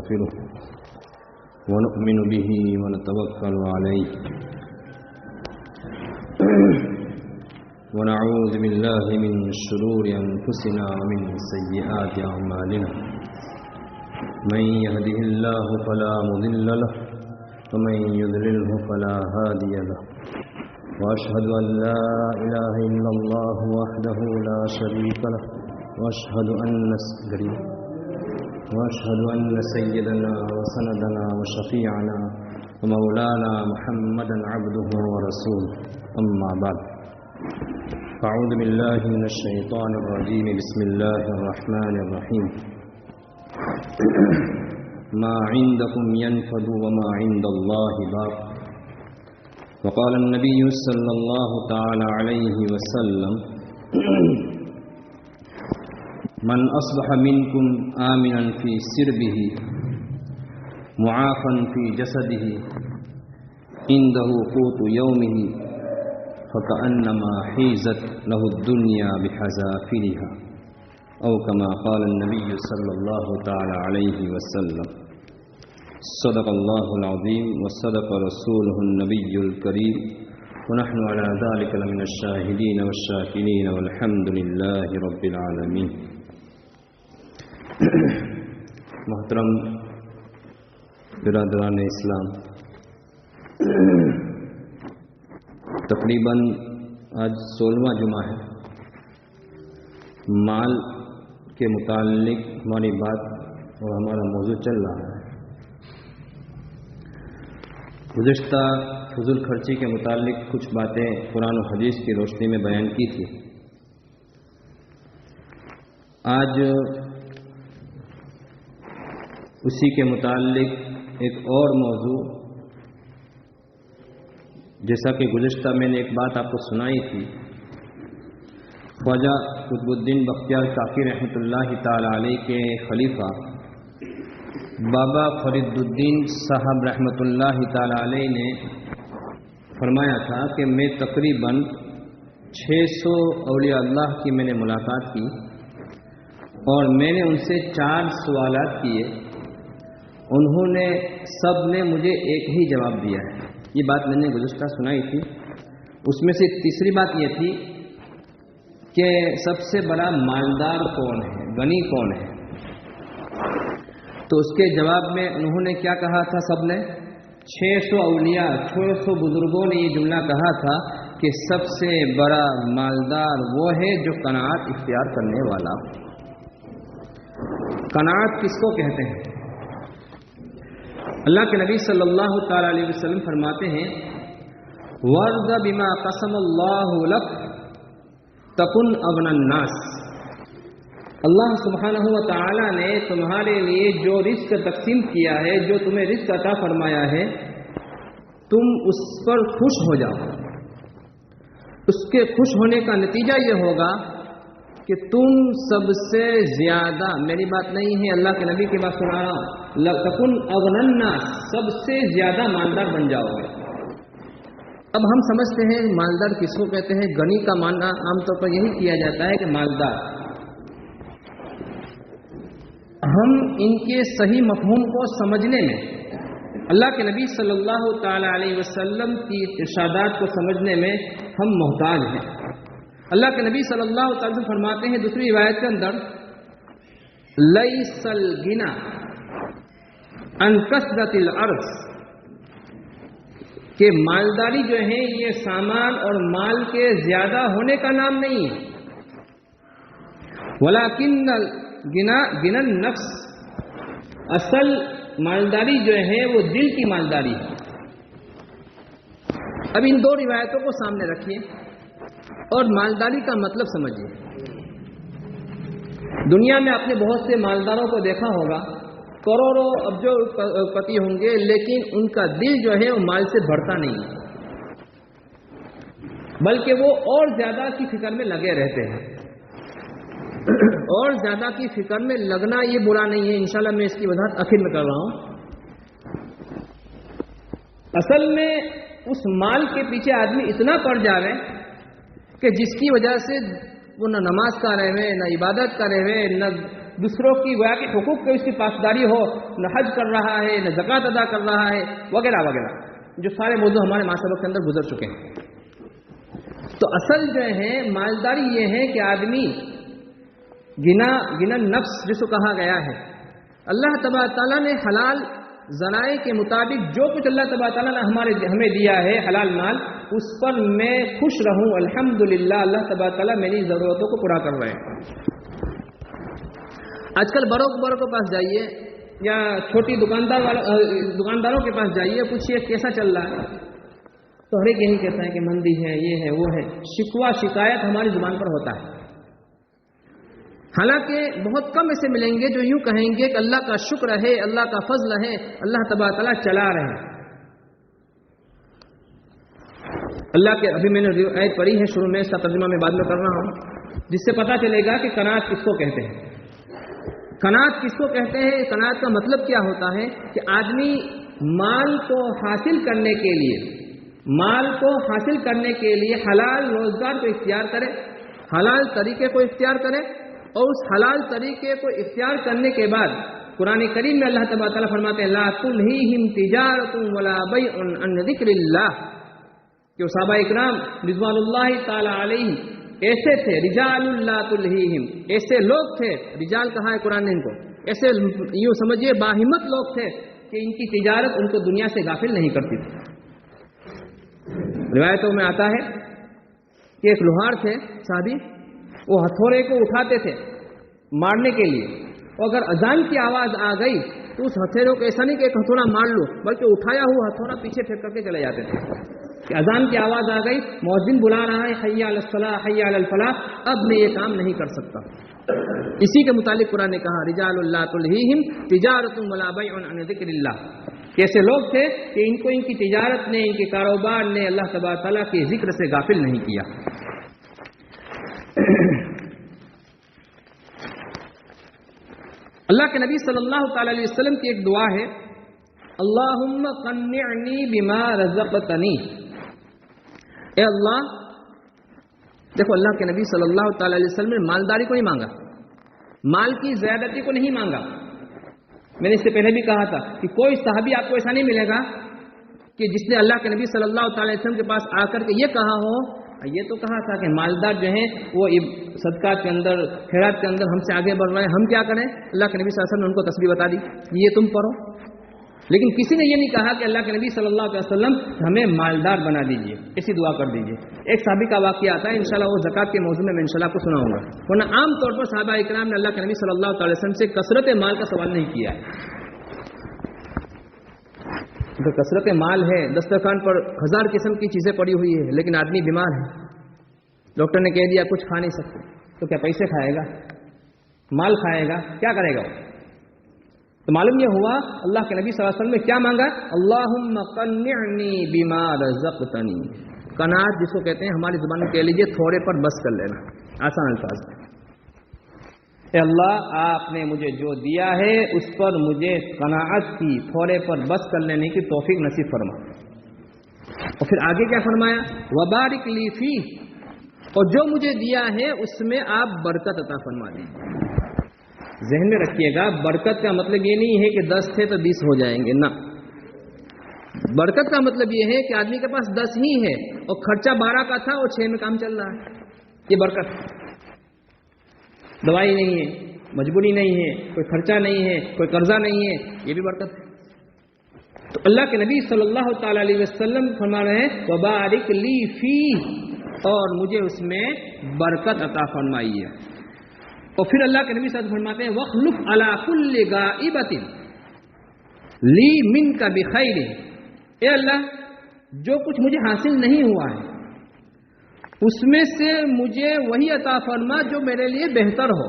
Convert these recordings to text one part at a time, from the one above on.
ونستغفره ونؤمن به ونتوكل عليه ونعوذ بالله من شرور أنفسنا ومن سيئات أعمالنا من يهده الله فلا مضل له ومن يضلله فلا هادي له وأشهد أن لا إله إلا الله وحده لا شريك له وأشهد أن سيدنا وسندنا وشفيعنا ومولانا محمدا عبده ورسوله أما بعد فأعوذ بالله من الشيطان الرجيم بسم الله الرحمن الرحيم ما عندكم ينفد وما عند الله باق وقال النبي صلى الله تعالى عليه وسلم من أصبح منكم آمنا في سربه معافا في جسده عنده قوت يومه فكأنما حيزت له الدنيا بحذافيرها أو كما قال النبي صلى الله تعالى عليه وسلم صدق الله العظيم وصدق رسوله النبي الكريم ونحن على ذلك لمن الشاهدين والشاكرين والحمد لله رب العالمين. محترم برادران اسلام، تقریباً آج 16واں جمعہ ہے. مال کے متعلق ہماری بات اور ہمارا موضوع چل رہا ہے. گزشتہ فضول خرچی کے متعلق کچھ باتیں قرآن و حدیث کی روشنی میں بیان کی تھی. آج اسی کے متعلق ایک اور موضوع، جیسا کہ گزشتہ میں نے ایک بات آپ کو سنائی تھی، خواجہ قطب الدین بختیار کاکی رحمۃ اللہ تعالی علیہ کے خلیفہ بابا فرید الدین صاحب رحمۃ اللہ تعالی علیہ نے فرمایا تھا کہ میں تقریباً 600 اولیاء اللہ کی میں نے ملاقات کی اور میں نے ان سے 4 سوالات کیے. انہوں نے سب نے مجھے ایک ہی جواب دیا ہے. یہ بات میں نے گزشتہ سنائی تھی. اس میں سے تیسری بات یہ تھی کہ سب سے بڑا مالدار کون ہے، غنی کون ہے. تو اس کے جواب میں انہوں نے کیا کہا تھا؟ سب نے 600 اولیاء 600 بزرگوں نے یہ جملہ کہا تھا کہ سب سے بڑا مالدار وہ ہے جو قناعت اختیار کرنے والا. قناعت کس کو کہتے ہیں؟ اللہ کے نبی صلی اللہ تعالی علیہ وسلم فرماتے ہیں وَارْضَ بِمَا قَسَمَ اللَّهُ لَكَ تَكُنْ أَغْنَى النَّاسِ. اللہ سبحانہ و تعالی نے تمہارے لیے جو رزق تقسیم کیا ہے، جو تمہیں رزق عطا فرمایا ہے، تم اس پر خوش ہو جاؤ. اس کے خوش ہونے کا نتیجہ یہ ہوگا کہ تم سب سے زیادہ، میری بات نہیں ہے، اللہ کے نبی کی بات سنا رہا ہوں، تکن اغنى الناس، سب سے زیادہ مالدار بن جاؤ گے. اب ہم سمجھتے ہیں مالدار کس کو کہتے ہیں. غنی کا معنی عام طور پر یہی کیا جاتا ہے کہ مالدار. ہم ان کے صحیح مفہوم کو سمجھنے میں اللہ کے نبی صلی اللہ تعالی علیہ وسلم کی ارشادات کو سمجھنے میں ہم محتاج ہیں. اللہ کے نبی صلی اللہ تعالی وسلم فرماتے ہیں دوسری روایت کے اندر لیس الغنی عن کثرۃ الارض، کہ مالداری جو ہے یہ سامان اور مال کے زیادہ ہونے کا نام نہیں ہے. ولکن غنى النفس، اصل مالداری جو ہے وہ دل کی مالداری ہے. اب ان دو روایتوں کو سامنے رکھیے اور مالداری کا مطلب سمجھیے. دنیا میں آپ نے بہت سے مالداروں کو دیکھا ہوگا، کروڑوں ابجو پتی ہوں گے، لیکن ان کا دل جو ہے وہ مال سے بڑھتا نہیں ہے، بلکہ وہ اور زیادہ کی فکر میں لگے رہتے ہیں. اور زیادہ کی فکر میں لگنا یہ برا نہیں ہے، انشاءاللہ میں اس کی وضاحت آخر میں کر رہا ہوں. اصل میں اس مال کے پیچھے آدمی اتنا پڑ جاوے کہ جس کی وجہ سے وہ نہ نماز کا رہے، نہ عبادت کا رہے، نہ دوسروں کی گویا کہ حقوق کی اس کی پاسداری ہو، نہ حج کر رہا ہے، نہ زکوٰۃ ادا کر رہا ہے، وغیرہ وغیرہ، جو سارے موضوع ہمارے معاشرے کے اندر گزر چکے ہیں۔ تو اصل جو ہے مالداری یہ ہے کہ آدمی گنا نفس جس کو کہا گیا ہے، اللہ تبارک تعالیٰ نے حلال ذرائع کے مطابق جو کچھ اللہ تبارک تعالیٰ نے ہمیں دیا ہے حلال مال، اس پر میں خوش رہوں، الحمدللہ اللہ تبارک تعالیٰ میری ضرورتوں کو پورا کر رہے ہیں۔ آج کل بڑوں کے پاس جائیے یا چھوٹی دکانداروں کے پاس جائیے، پوچھئے کیسا چل رہا ہے، تو ہر ایک یہی کہتا ہے کہ مندی ہے، یہ ہے، وہ ہے، شکوہ شکایت ہماری زبان پر ہوتا ہے۔ حالانکہ بہت کم ایسے ملیں گے جو یوں کہیں گے کہ اللہ کا شکر ہے، اللہ کا فضل ہے، اللہ تبارک تعالیٰ چلا رہے ہیں۔ اللہ کے ابھی میں نے آیت پڑھی ہے شروع میں، اس کا ترجمہ میں بعد میں کر رہا ہوں، جس سے پتہ چلے گا کہ قناعت کس کو کہتے ہیں۔ قناعت کس کو کہتے ہیں؟ قناعت کا مطلب کیا ہوتا ہے کہ آدمی مال کو حاصل کرنے کے لیے حلال روزگار کو اختیار کرے، حلال طریقے کو اختیار کرے، اور اس حلال طریقے کو اختیار کرنے کے بعد قرآن کریم میں اللہ تبارک تعالیٰ فرماتے ہیں لا تلہیہم تجارۃ ولا بیع عن ذکر اللہ، کہ صحابہ اکرام رضوان اللہ تعالی علیہ ایسے تھے، رجال لا تلہیہم، ایسے لوگ تھے، رجال کہا ہے قرآن نے ان کو، ایسے یوں سمجھیے باہمت لوگ تھے کہ ان کی تجارت ان کو دنیا سے غافل نہیں کرتی تھی۔ روایتوں میں آتا ہے کہ ایک لوہار تھے صحابی، وہ ہتھوڑے کو اٹھاتے تھے مارنے کے لیے، اور اگر اذان کی آواز آ گئی تو اس ہتھوڑے کو ایسا نہیں کہ ایک ہتھوڑا مار لو، بلکہ اٹھایا ہوا ہتھوڑا پیچھے پھینک کر کے چلے جاتے تھے کہ اذان کی آواز آ گئی، مؤذن بلا رہا ہے حی علی الصلاۃ حی علی الفلاح، اب میں یہ کام نہیں کر سکتا۔ اسی کے متعلق قرآن نے کہا رجال لا تلہیہم تجارۃ ولا بیع عن ذکر اللہ، کیسے لوگ تھے کہ ان کو ان کی تجارت نے، ان کے کاروبار نے اللہ تبارک تعالیٰ کے ذکر سے غافل نہیں کیا۔ اللہ کے نبی صلی اللہ تعالی علیہ وسلم کی ایک دعا ہے اللہم قنعنی بما رزقتنی، اے اللہ، دیکھو اللہ کے نبی صلی اللہ تعالی علیہ وسلم نے مالداری کو نہیں مانگا، مال کی زیادتی کو نہیں مانگا۔ میں نے اس سے پہلے بھی کہا تھا کہ کوئی صحابی آپ کو ایسا نہیں ملے گا کہ جس نے اللہ کے نبی صلی اللہ تعالی علیہ وسلم کے پاس آ کر کے یہ کہا ہو، یہ تو کہا تھا کہ مالدار جو ہیں وہ صدقات کے اندر، خیرات کے اندر ہم سے آگے بڑھ رہے ہیں، ہم کیا کریں؟ اللہ کے نبی صلی اللہ علیہ وسلم نے ان کو تسبیح بتا دی، یہ تم پڑھو۔ لیکن کسی نے یہ نہیں کہا کہ اللہ کے نبی صلی اللہ علیہ وسلم ہمیں مالدار بنا دیجئے، ایسی دعا کر دیجئے۔ ایک صحابی کا واقعہ آتا ہے، انشاءاللہ وہ زکوٰۃ کے موضوع میں انشاءاللہ آپ کو سناؤں گا، ورنہ عام طور پر صحابہ اکرام نے اللہ کے نبی صلی اللہ علیہ وسلم سے کثرت مال کا سوال نہیں کیا ہے۔ کثرت مال ہے، دسترخوان پر 1000 قسم کی چیزیں پڑی ہوئی ہے، لیکن آدمی بیمار ہے، ڈاکٹر نے کہہ دیا کچھ کھا نہیں سکتے، تو کیا پیسے کھائے گا؟ مال کھائے گا؟ کیا کرے گا وہ؟ تو معلوم یہ ہوا اللہ کے نبی صلی اللہ علیہ وسلم نے کیا مانگا؟ اللہم قنعنی بما رزقتنی، قناعت جس کو کہتے ہیں ہماری زبان میں کہہ لیجیے تھوڑے پر بس کر لینا، آسان الفاظ میں، اے اللہ آپ نے مجھے جو دیا ہے اس پر مجھے قناعت کی، تھوڑے پر بس کر لینے کی توفیق نصیب فرما۔ اور پھر آگے کیا فرمایا؟ وبارک لی فیہ، اور جو مجھے دیا ہے اس میں آپ برکت عطا فرما دیجیے۔ ذہن میں رکھیے گا، برکت کا مطلب یہ نہیں ہے کہ 10 تھے تو 20 ہو جائیں گے، نہ، برکت کا مطلب یہ ہے کہ آدمی کے پاس 10 ہی ہے اور خرچہ 12 کا تھا اور 6 میں کام چل رہا ہے، یہ برکت۔ دوائی نہیں ہے، مجبوری نہیں ہے، کوئی خرچہ نہیں ہے، کوئی قرضہ نہیں ہے، یہ بھی برکت ہے۔ تو اللہ کے نبی صلی اللہ تعالی علیہ وسلم فرما رہے ہیں وبارک لی فیہ، اور مجھے اس میں برکت عطا فرمائیے۔ اور پھر اللہ کے نبی صلی اللہ علیہ وسلم فرماتے ہیں وَاخْلُفْ عَلَىٰ كُلِّ غَائِبَةٍ لِّي مِنْكَ بِخَيْرٍ، اے اللہ جو کچھ مجھے حاصل نہیں ہوا ہے اس میں سے مجھے وہی عطا فرما جو میرے لیے بہتر ہو،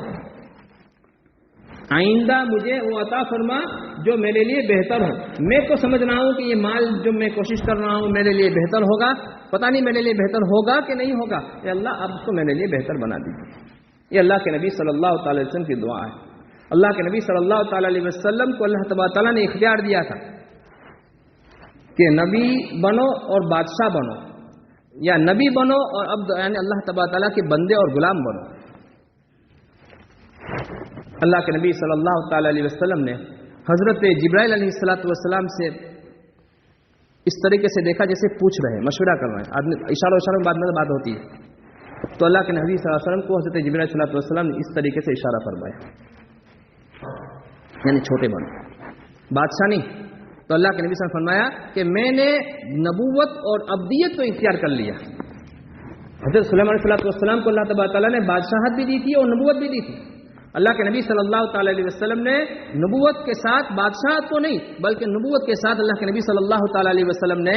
آئندہ مجھے وہ عطا فرما جو میرے لیے بہتر ہو۔ میں تو سمجھ رہا ہوں کہ یہ مال جو میں کوشش کر رہا ہوں میرے لیے بہتر ہوگا، پتہ نہیں میرے لیے بہتر ہوگا کہ نہیں ہوگا، اے اللہ اب اس کو میرے لیے بہتر بنا دیجیے۔ یہ اللہ کے نبی صلی اللہ تعالی علیہ وسلم کی دعا ہے۔ اللہ کے نبی صلی اللہ تعالی علیہ وسلم کو اللہ تبارک تعالیٰ نے اختیار دیا تھا کہ نبی بنو اور بادشاہ بنو، یا نبی بنو اور عبد، یعنی اللہ تبارک تعالیٰ کے بندے اور غلام بنو۔ اللہ کے نبی صلی اللہ تعالی علیہ وسلم نے حضرت جبرائیل علیہ السلام سے اس طریقے سے دیکھا جیسے پوچھ رہے ہیں، مشورہ کر رہے ہیں، آدمی اشارہ میں بات ہوتی ہے، تو اللہ کے نبی صلی اللہ علیہ وسلم کو حضرت جبرائیل علیہ السلام نے اس طریقے سے اشارہ فرمایا، یعنی چھوٹے بن بادشاہ نہیں، تو اللہ کے نبی صلی اللہ علیہ وسلم فرمایا کہ میں نے نبوت اور عبدیت کو اختیار کر لیا۔ حضرت سلیمان علیہ السلام کو اللہ تبارک تعالیٰ نے بادشاہت بھی دی تھی اور نبوت بھی دی تھی۔ اللہ کے نبی صلی اللہ تعالی علیہ وسلم نے نبوت کے ساتھ بادشاہت کو نہیں بلکہ نبوت کے ساتھ اللہ کے نبی صلی اللہ تعالی علیہ وسلم نے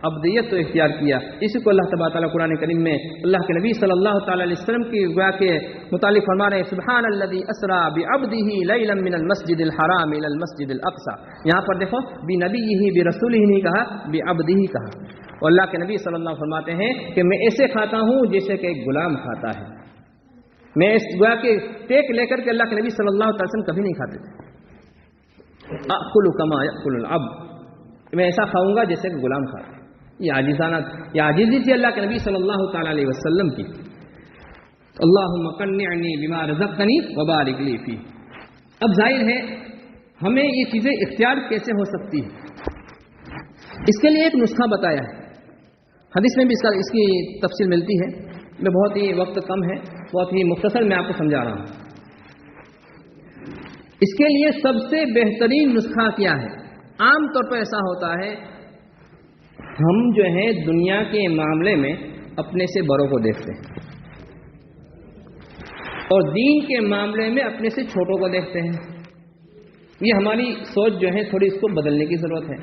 عبدیت کو اختیار کیا۔ اسی کو اللہ تبارک تعالیٰ قرآن کریم میں اللہ کے نبی صلی اللہ تعالی علیہ وسلم کی گویا کے متعلق فرما رہے ہیں، سبحان الذی اسری بعبدہ لیلا من المسجد الحرام الی المسجد الاقصی۔ یہاں پر دیکھو بنبیہ برسولہ نہیں کہا، بعبدہ کہا، اور اللہ کے نبی صلی اللہ علیہ وسلم فرماتے ہیں کہ میں ایسے کھاتا ہوں جیسے کہ ایک غلام کھاتا ہے۔ میں اس گویا کے ٹیک لے کر کے اللہ کے نبی صلی اللہ علیہ وسلم کبھی نہیں کھاتے تھے۔ اکل کما یاکل العبد، میں ایسا کھاؤں گا جیسے کہ غلام کھاتا ہے۔ یہ عاجزانہ، یہ عاجزی تھی اللہ کے نبی صلی اللہ تعالی علیہ وسلم کی۔ اللہم قنعنی بما رزقتنی وبارک لی فیہ۔ اب ظاہر ہے ہمیں یہ چیزیں اختیار کیسے ہو سکتی ہیں، اس کے لیے ایک نسخہ بتایا ہے، حدیث میں بھی اس کی تفصیل ملتی ہے، میں بہت ہی وقت کم ہے، بہت ہی مختصر میں آپ کو سمجھا رہا ہوں۔ اس کے لیے سب سے بہترین نسخہ کیا ہے؟ عام طور پر ایسا ہوتا ہے ہم جو ہے دنیا کے معاملے میں اپنے سے بڑوں کو دیکھتے ہیں اور دین کے معاملے میں اپنے سے چھوٹوں کو دیکھتے ہیں۔ یہ ہماری سوچ جو ہے تھوڑی اس کو بدلنے کی ضرورت ہے۔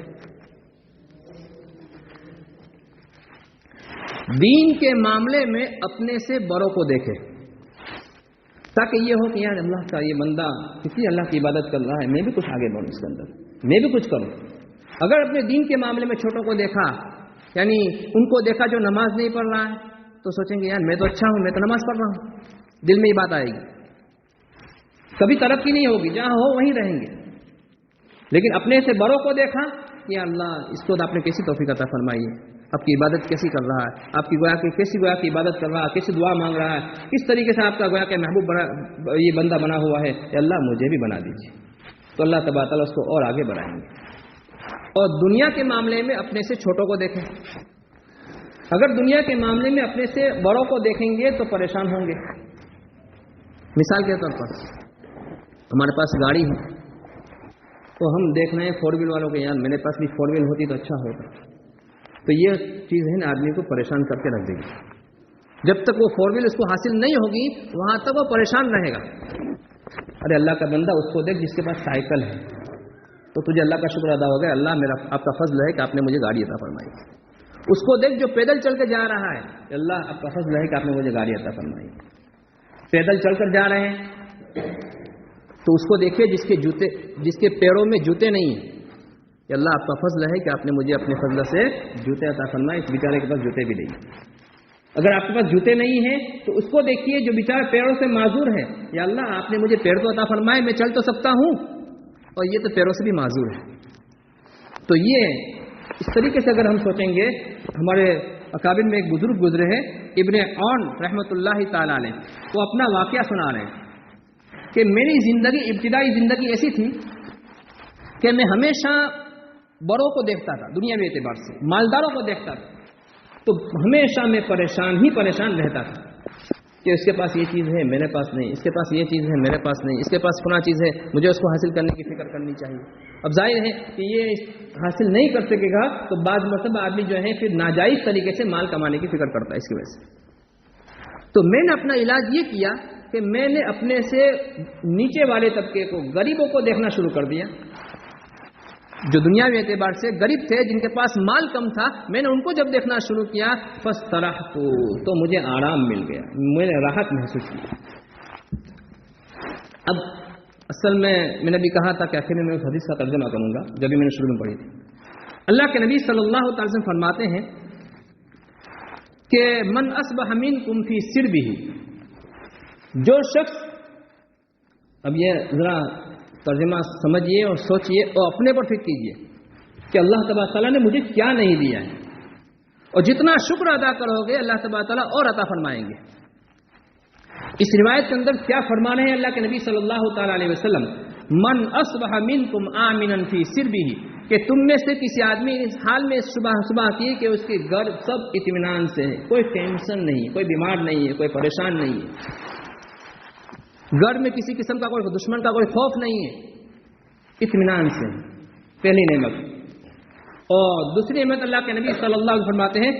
دین کے معاملے میں اپنے سے بڑوں کو دیکھے تاکہ یہ ہو کہ یار اللہ کا یہ بندہ کسی اللہ کی عبادت کر رہا ہے، میں بھی کچھ آگے بڑھوں، اس کے اندر میں بھی کچھ کروں۔ اگر اپنے دین کے معاملے میں چھوٹوں کو دیکھا، یعنی ان کو دیکھا جو نماز نہیں پڑھ رہا ہے، تو سوچیں گے یار میں تو اچھا ہوں، میں تو نماز پڑھ رہا ہوں، دل میں یہ بات آئے گی، کبھی ترقی نہیں ہوگی، جہاں ہو وہیں رہیں گے۔ لیکن اپنے سے بڑوں کو دیکھا کہ اللہ اس کو آپ نے کیسی توفیق عطا فرمائی ہے، آپ کی عبادت کیسی کر رہا ہے، آپ کی کیسی گویا کی عبادت کر رہا ہے، کیسی دعا مانگ رہا ہے، کس طریقے سے آپ کا گویا کہ محبوب یہ بندہ بنا ہوا ہے، کہ اللہ مجھے بھی بنا دیجیے، تو اللہ تبارک تعالیٰ اس کو اور آگے بڑھائیں گے۔ اور دنیا کے معاملے میں اپنے سے چھوٹوں کو دیکھیں، اگر دنیا کے معاملے میں اپنے سے بڑوں کو دیکھیں گے تو پریشان ہوں گے۔ مثال کے طور پر ہمارے پاس گاڑی ہے تو ہم دیکھ رہے ہیں 4 ویل والوں کے، یار میرے پاس بھی 4 ویل ہوتی تو اچھا ہوتا، تو یہ چیز ہے نا آدمی کو پریشان کر کے رکھ دے گی۔ جب تک وہ 4 ویل اس کو حاصل نہیں ہوگی وہاں تک وہ پریشان رہے گا۔ ارے اللہ کا بندہ اس کو دیکھ جس کے پاس سائیکل ہے، تو تجھے اللہ کا شکر ادا ہو گیا، اللہ میرا آپ کا فضل ہے کہ آپ نے مجھے گاڑی عطا فرمائی۔ اس کو دیکھ جو پیدل چل کے جا رہا ہے، کہ اللہ آپ کا فضل ہے کہ آپ نے مجھے گاڑی عطا فرمائی۔ پیدل چل کر جا رہے ہیں تو اس کو دیکھیے جس کے پیروں میں جوتے نہیں ہیں، کہ اللہ آپ کا فضل ہے کہ آپ نے مجھے اپنے فضل سے جوتے عطا فرمائے، اس بیچارے کے پاس جوتے بھی نہیں۔ اگر آپ کے پاس جوتے نہیں ہیں تو اس کو دیکھیے جو بیچارہ پیروں سے معذور ہے، یا اللہ آپ نے مجھے پیر تو عطا فرمائے، میں چل تو سکتا ہوں اور یہ تو پیروں سے بھی معذور ہے۔ تو یہ اس طریقے سے اگر ہم سوچیں گے، ہمارے اکابر میں ایک بزرگ گزرے ہیں ابن عون رحمۃ اللہ تعالی علیہ، وہ اپنا واقعہ سنا رہے ہیں کہ میری ابتدائی زندگی ایسی تھی کہ میں ہمیشہ بڑوں کو دیکھتا تھا، دنیاوی اعتبار سے مالداروں کو دیکھتا تھا، تو ہمیشہ میں پریشان رہتا تھا کہ اس کے پاس یہ چیز ہے میرے پاس نہیں، اس کے پاس یہ چیز ہے میرے پاس نہیں، اس کے پاس فلاں چیز ہے مجھے اس کو حاصل کرنے کی فکر کرنی چاہیے۔ اب ظاہر ہے کہ یہ حاصل نہیں کر سکے گا تو بعض مرتبہ آدمی جو ہے پھر ناجائز طریقے سے مال کمانے کی فکر کرتا ہے اس کی وجہ سے۔ تو میں نے اپنا علاج یہ کیا کہ میں نے اپنے سے نیچے والے طبقے کو، غریبوں کو دیکھنا شروع کر دیا، جو دنیاوی اعتبار سے غریب تھے، جن کے پاس مال کم تھا، میں نے ان کو جب دیکھنا شروع کیا فاسترحت، تو مجھے آرام مل گیا، میں نے راحت محسوس کی۔ اب اصل میں نے بھی کہا تھا کہ آخر میں اس حدیث کا ترجمہ کروں گا، جب بھی میں نے شروع میں پڑھی تھی۔ اللہ کے نبی صلی اللہ تعالی وسلم فرماتے ہیں کہ من اصبح منکم فی سربہ، جو شخص، اب یہ ذرا ترجمہ سمجھیے اور سوچئے اور اپنے پر فکر کیجئے کہ اللہ تبارک تعالیٰ نے مجھے کیا نہیں دیا ہے، اور جتنا شکر ادا کرو گے اللہ تبارک تعالیٰ اور عطا فرمائیں گے۔ اس روایت کے اندر کیا فرما رہے ہیں اللہ کے نبی صلی اللہ تعالی علیہ وسلم، من اصبح منکم آمنا فی سربہ، کہ تم میں سے کسی آدمی اس حال میں صبح کی کہ اس کے گھر سب اطمینان سے ہے، کوئی ٹینشن نہیں، کوئی بیمار نہیں ہے، کوئی پریشان نہیں ہے، گھر میں کسی قسم کا کوئی دشمن کا کوئی خوف نہیں ہے، اطمینان سے، پہلی نعمت۔ اور دوسری نعمت اللہ کے نبی صلی اللہ علیہ وسلم فرماتے ہیں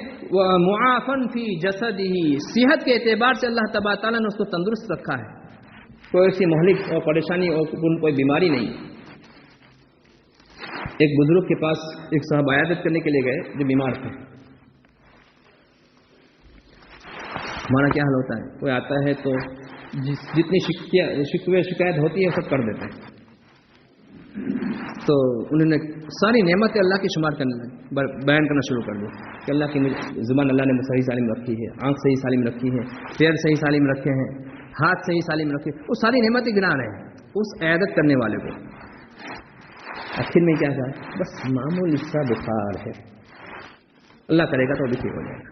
معافن فی جسدہ، صحت کے اعتبار سے اللہ تبارک تعالیٰ نے اس کو تندرست رکھا ہے، کوئی ایسی مہلک اور پریشانی اور کوئی بیماری نہیں۔ ایک بزرگ کے پاس ایک صاحب عیادت کرنے کے لیے گئے جو بیمار تھے۔ ہمارا کیا حال ہوتا ہے، کوئی آتا ہے تو جتنی شکایت ہوتی ہے سب کر دیتے ہیں، تو انہوں نے ساری نعمتیں اللہ کی شمار کرنے بیان کرنا شروع کر دی کہ اللہ کی زبان اللہ نے صحیح سالم رکھی ہے، آنکھ صحیح سالم رکھی ہے، پیر صحیح سالم رکھے ہیں، ہاتھ صحیح سالم رکھے، وہ ساری نعمتیں گنا رہے ہیں اس عیادت کرنے والے کو۔ آخر میں کیا کہا، بس معمولی سا بخار ہے، اللہ کرے گا تو بھی ٹھیک ہو جائے گا۔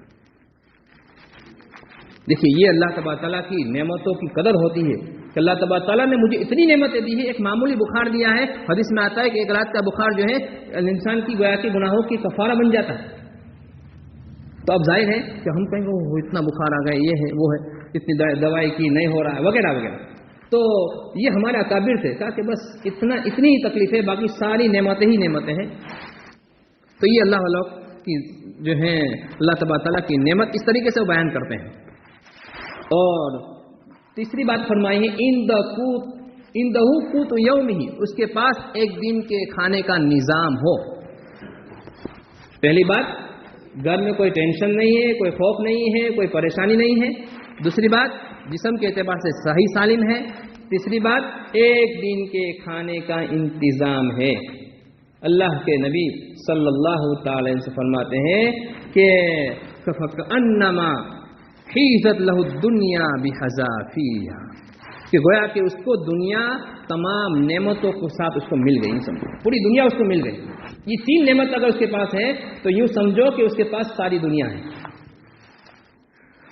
دیکھیے یہ اللہ تبارک تعالیٰ کی نعمتوں کی قدر ہوتی ہے کہ اللہ تبارک تعالیٰ نے مجھے اتنی نعمتیں دی ہے، ایک معمولی بخار دیا ہے، حدیث میں آتا ہے کہ ایک رات کا بخار جو ہے انسان کی گویا کے گناہوں کی کفارہ بن جاتا ہے۔ تو اب ظاہر ہے کہ ہم کہیں گے وہ اتنا بخار آ گیا، یہ ہے وہ ہے، اتنی دوائی کی نہیں ہو رہا ہے وغیرہ وغیرہ، تو یہ ہمارے اکابر تھے کہا کہ بس اتنی ہی تکلیف ہے، باقی ساری نعمتیں ہی نعمتیں ہیں۔ تو یہ اللہ والوں کی جو ہے اللہ تبارک تعالیٰ کی نعمت اس طریقے سے وہ بیان کرتے ہیں۔ اور تیسری بات فرمائی ہے اندہ قوت یومہ، اس کے پاس ایک دن کے کھانے کا نظام ہو۔ پہلی بات گھر میں کوئی ٹینشن نہیں ہے، کوئی خوف نہیں ہے، کوئی پریشانی نہیں ہے۔ دوسری بات جسم کے اعتبار سے صحیح سالم ہے۔ تیسری بات ایک دن کے کھانے کا انتظام ہے۔ اللہ کے نبی صلی اللہ تعالی علیہ وسلم فرماتے ہیں کہ فَكَأَنَّمَا حِيزَتْ لَهُ الدُّنْيَا بِحَذَافِيرِهَا، کہ گویا کہ اس کو دنیا تمام نعمتوں کے ساتھ اس کو مل گئی، سمجھو پوری دنیا اس کو مل گئی۔ یہ تین نعمت اگر اس کے پاس ہے تو یوں سمجھو کہ اس کے پاس ساری دنیا ہے۔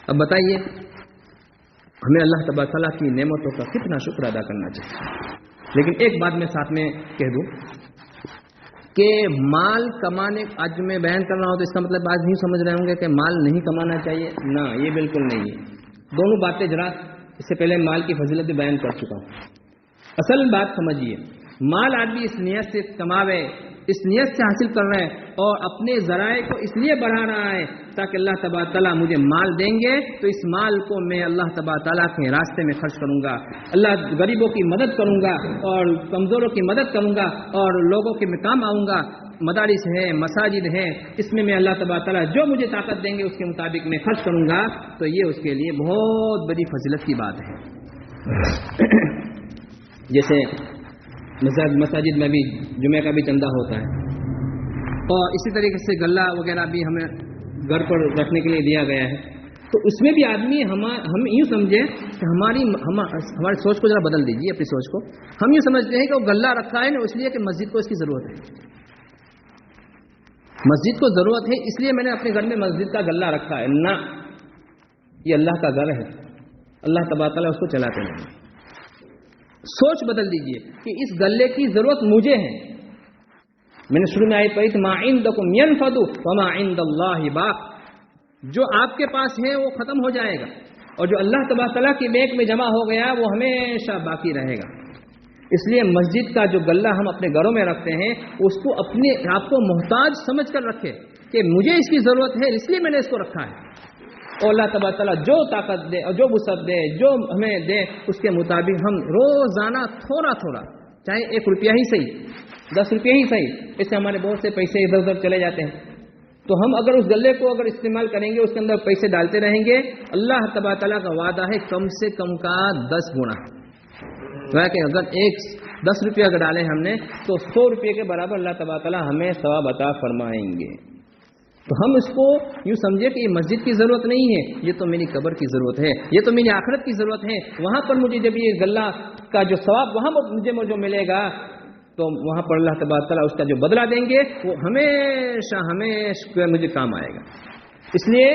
اب بتائیے ہمیں اللہ تبارک تعالیٰ کی نعمتوں کا کتنا شکر ادا کرنا چاہیے۔ لیکن ایک بات میں ساتھ میں کہہ دوں کہ مال کمانے، آج میں بیان کر رہا ہوں تو اس کا مطلب آج نہیں سمجھ رہے ہوں گے کہ مال نہیں کمانا چاہیے، نہ یہ بالکل نہیں ہے۔ دونوں باتیں ذرا اس سے پہلے مال کی فضیلت بھی بیان کر چکا ہوں۔ اصل بات سمجھیے، مال آدمی اس نیت سے کماوے، اس نیت سے حاصل کر رہا ہے اور اپنے ذرائع کو اس لیے بڑھا رہا ہے تاکہ اللہ تبارک تعالیٰ مجھے مال دیں گے تو اس مال کو میں اللہ تبارک تعالیٰ کے راستے میں خرچ کروں گا، اللہ غریبوں کی مدد کروں گا اور کمزوروں کی مدد کروں گا اور لوگوں کے میں کام آؤں گا۔ مدارس ہیں، مساجد ہیں، اس میں اللہ تبارک تعالیٰ جو مجھے طاقت دیں گے اس کے مطابق میں خرچ کروں گا، تو یہ اس کے لیے بہت بڑی فضیلت کی بات ہے۔ جیسے مساجد میں بھی جمعہ کا بھی چندہ ہوتا ہے، اور اسی طریقے سے غلہ وغیرہ بھی ہمیں گھر پر رکھنے کے لیے دیا گیا ہے، تو اس میں بھی آدمی ہم یوں سمجھے کہ ہماری سوچ کو ذرا بدل دیجیے، اپنی سوچ کو۔ ہم یوں سمجھتے ہیں کہ وہ غلہ رکھا ہے نا اس لیے کہ مسجد کو اس کی ضرورت ہے، مسجد کو ضرورت ہے اس لیے میں نے اپنے گھر میں مسجد کا غلہ رکھا ہے، نہ، یہ اللہ کا گھر ہے، اللہ تبارک تعالیٰ اس کو چلاتے ہیں۔ سوچ بدل دیجئے کہ اس غلے کی ضرورت مجھے ہے۔ میں نے شروع میں آیت پڑھی تھی ما عندکم ينفد وما عند اللہ باق، جو آپ کے پاس ہے وہ ختم ہو جائے گا اور جو اللہ تبارک تعالیٰ کی بیک میں جمع ہو گیا وہ ہمیشہ باقی رہے گا۔ اس لیے مسجد کا جو غلہ ہم اپنے گھروں میں رکھتے ہیں اس کو اپنے آپ کو محتاج سمجھ کر رکھے کہ مجھے اس کی ضرورت ہے اس لیے میں نے اس کو رکھا ہے، اور اللہ تبارک تعالیٰ جو طاقت دے اور جو وسعت دے، جو ہمیں دے، اس کے مطابق ہم روزانہ تھوڑا تھوڑا، چاہے 1 روپیہ ہی صحیح، 10 روپیہ ہی صحیح، اس سے ہمارے بہت سے پیسے ادھر ادھر چلے جاتے ہیں، تو ہم اگر اس غلے کو اگر استعمال کریں گے، اس کے اندر پیسے ڈالتے رہیں گے، اللہ تبارک تعالیٰ کا وعدہ ہے کم سے کم کا 10 گنا، کہ اگر 10 روپیہ اگر ڈالیں ہم نے تو 100 روپیے کے برابر اللہ تبارک تعالیٰ ہمیں ثواب عطا فرمائیں گے۔ تو ہم اس کو یوں سمجھے کہ یہ مسجد کی ضرورت نہیں ہے، یہ تو میری قبر کی ضرورت ہے، یہ تو میری آخرت کی ضرورت ہے، وہاں پر مجھے جب یہ غلہ کا جو ثواب وہاں مجھے جو ملے گا تو وہاں پر اللہ تبارک تعالیٰ اس کا جو بدلہ دیں گے وہ ہمیشہ مجھے کام آئے گا۔ اس لیے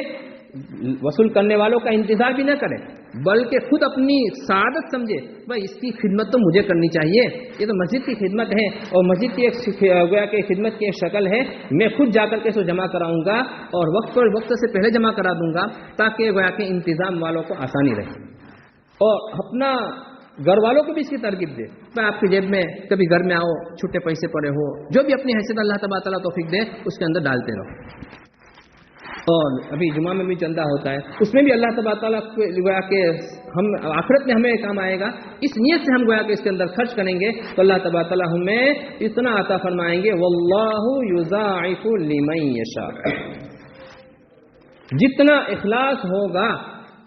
وصول کرنے والوں کا انتظار بھی نہ کریں، بلکہ خود اپنی سعادت سمجھے، بھائی اس کی خدمت تو مجھے کرنی چاہیے، یہ تو مسجد کی خدمت ہے اور مسجد کی ایک گویا کہ خدمت کی ایک شکل ہے، میں خود جا کر کے اس کو جمع کراؤں گا اور وقت سے پہلے جمع کرا دوں گا تاکہ گویا کہ انتظام والوں کو آسانی رہے، اور اپنا گھر والوں کو بھی اس کی ترغیب دے، میں آپ کی جیب میں کبھی گھر میں آؤ چھوٹے پیسے پڑے ہو، جو بھی اپنی حیثیت اللہ تبارک تعالیٰ توفیق دے اس کے اندر ڈالتے رہو۔ اور ابھی جمعہ میں بھی چندہ ہوتا ہے، اس میں بھی اللہ تبارک تعالیٰ گویا کہ ہم آخرت میں ہمیں کام آئے گا، اس نیت سے ہم گویا کہ اس کے اندر خرچ کریں گے تو اللہ تبارک تعالیٰ ہمیں اتنا عطا فرمائیں گے، واللہ یضاعف لمن یشاء، جتنا اخلاص ہوگا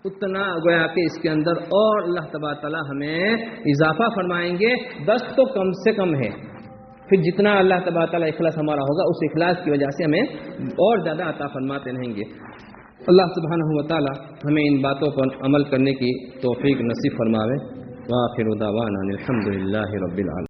اتنا گویا کہ اس کے اندر اور اللہ تبارک تعالیٰ ہمیں اضافہ فرمائیں گے، 10 تو کم سے کم ہے، پھر جتنا اللہ تبارک تعالیٰ اخلاص ہمارا ہوگا اس اخلاص کی وجہ سے ہمیں اور زیادہ عطا فرماتے رہیں گے۔ اللہ سبحانہ و تعالیٰ ہمیں ان باتوں پر عمل کرنے کی توفیق نصیب فرماوے۔ وآخر دعوانا الحمد للہ رب العالمین۔